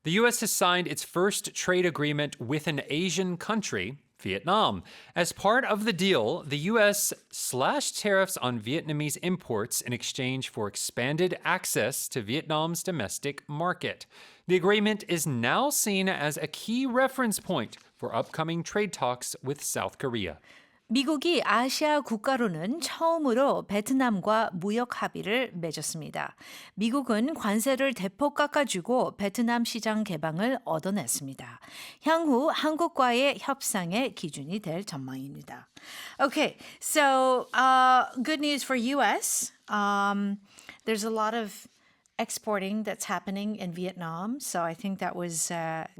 The U.S. has signed its first trade agreement with an Asian country, Vietnam. As part of the deal, the U.S. slashed tariffs on Vietnamese imports in exchange for expanded access to Vietnam's domestic market. The agreement is now seen as a key reference point for upcoming trade talks with South Korea. 미국이 아시아 국가로는 처음으로 베트남과 무역 합의를 맺었습니다. 미국은 관세를 대폭 깎아주고 베트남 시장 개방을 얻어냈습니다. 향후 한국과의 협상의 기준이 될 전망입니다. Okay, so good news for U.S. There's a lot of exporting that's happening in Vietnam. So I think that was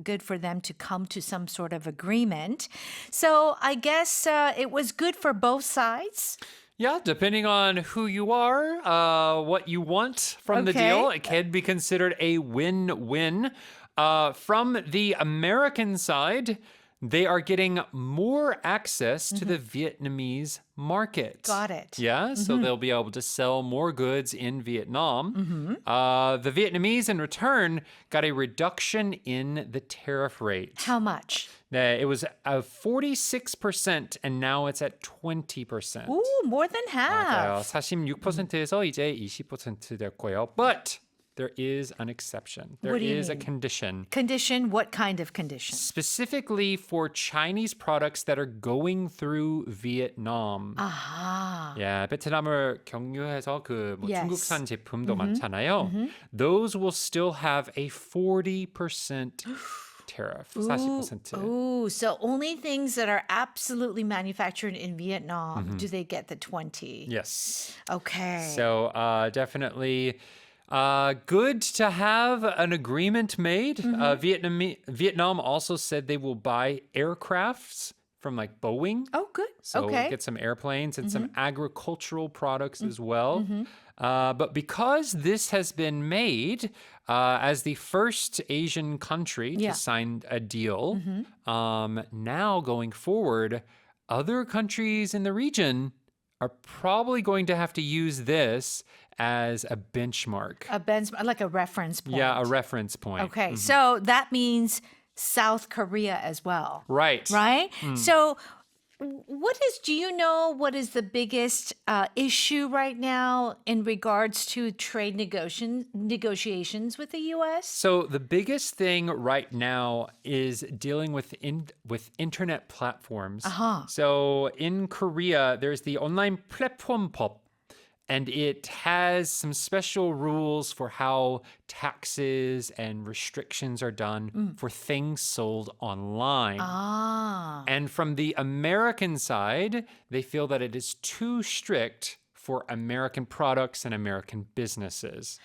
good for them to come to some sort of agreement. So I guess it was good for both sides. Yeah, depending on who you are, what you want from the deal, it can be considered a win-win. From the American side, they are getting more access to the Vietnamese market. Got it. Yeah, so they'll be able to sell more goods in Vietnam. The Vietnamese, in return, got a reduction in the tariff rate. How much? 네, it was 46% and now it's at 20%. Ooh, more than half. 맞아요. 46%에서 이제 20% 됐고요. But there is an exception. There What do you is a mean? condition. Condition? What kind of condition? Specifically for Chinese products that are going through Vietnam. 아하. Yeah, 베트남을 경유해서 Yes. 중국산 제품도 많잖아요. Those will still have a 40% tariff. 40%. Ooh, so only things that are absolutely manufactured in Vietnam, do they get the 20? Yes. Okay. So definitely good to have an agreement made. Vietnam also said they will buy aircrafts from like Boeing. Oh, good. So okay. get some airplanes and some agricultural products as well. But because this has been made as the first Asian country to sign a deal, now going forward, other countries in the region are probably going to have to use this as a benchmark. A benchmark, like a reference point. Yeah, a reference point. Okay, so that means South Korea as well. Right. Right? So do you know what is the biggest issue right now in regards to trade negotiations with the U.S.? So the biggest thing right now is dealing with internet platforms. So in Korea, there's the online platform법, and it has some special rules for how taxes and restrictions are done for things sold online. And from the American side, they feel that it is too strict for American products and American businesses.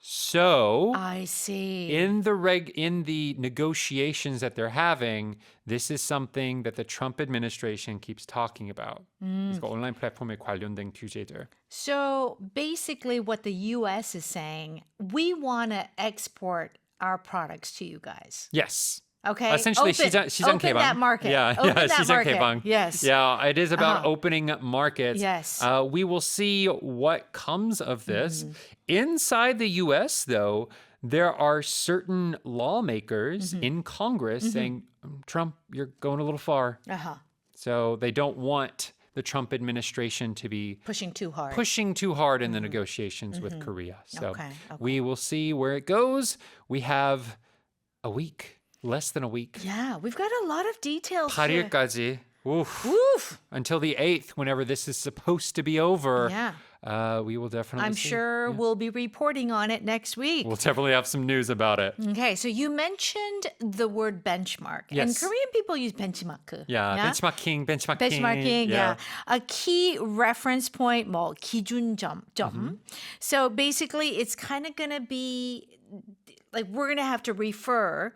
So I see. in the negotiations that they're having, this is something that the Trump administration keeps talking about. 그래서 온라인 플랫폼에 관련된 규제들. So basically what the U.S. is saying, we want to export our products to you guys. Yes. Okay. Essentially, open 시장 개방. that market. Yeah, Open that 시장 market. 개방. Yes. Yeah, it is about opening markets. Yes. We will see what comes of this. Inside the U.S., though, there are certain lawmakers in Congress saying, Trump, you're going a little far. So they don't want the Trump administration to be Pushing too hard. in the negotiations with Korea. So Okay. we will see where it goes. We have a week. Less than a week. Yeah, we've got a lot of details here. 8일까지. Oof. Woof. Until the 8th, whenever this is supposed to be over. Yeah. We will definitely I'm see. sure we'll be reporting on it next week. We'll definitely have some news about it. Okay, so you mentioned the word benchmark. And Yes. Korean people use benchmark. Yeah, benchmarking. Benchmarking, yeah. A key reference point, 뭐 기준점. So basically, it's kind of going to be like we're going to have to refer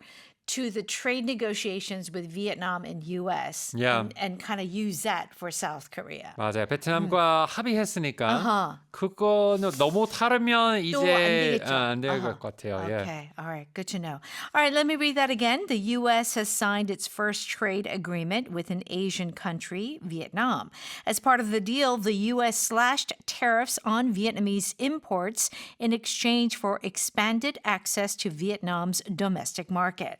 to the trade negotiations with Vietnam and U.S. Yeah. and kind of use that for South Korea. 맞아요. 베트남과 합의했으니까 그거는 너무 다르면 또 안 이제 되겠죠. 안 될 것 같아요. 예. Okay, all right, good to know. All right, let me read that again. The U.S. has signed its first trade agreement with an Asian country, Vietnam. As part of the deal, the U.S. slashed tariffs on Vietnamese imports in exchange for expanded access to Vietnam's domestic market.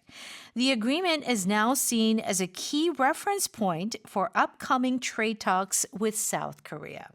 The agreement is now seen as a key reference point for upcoming trade talks with South Korea.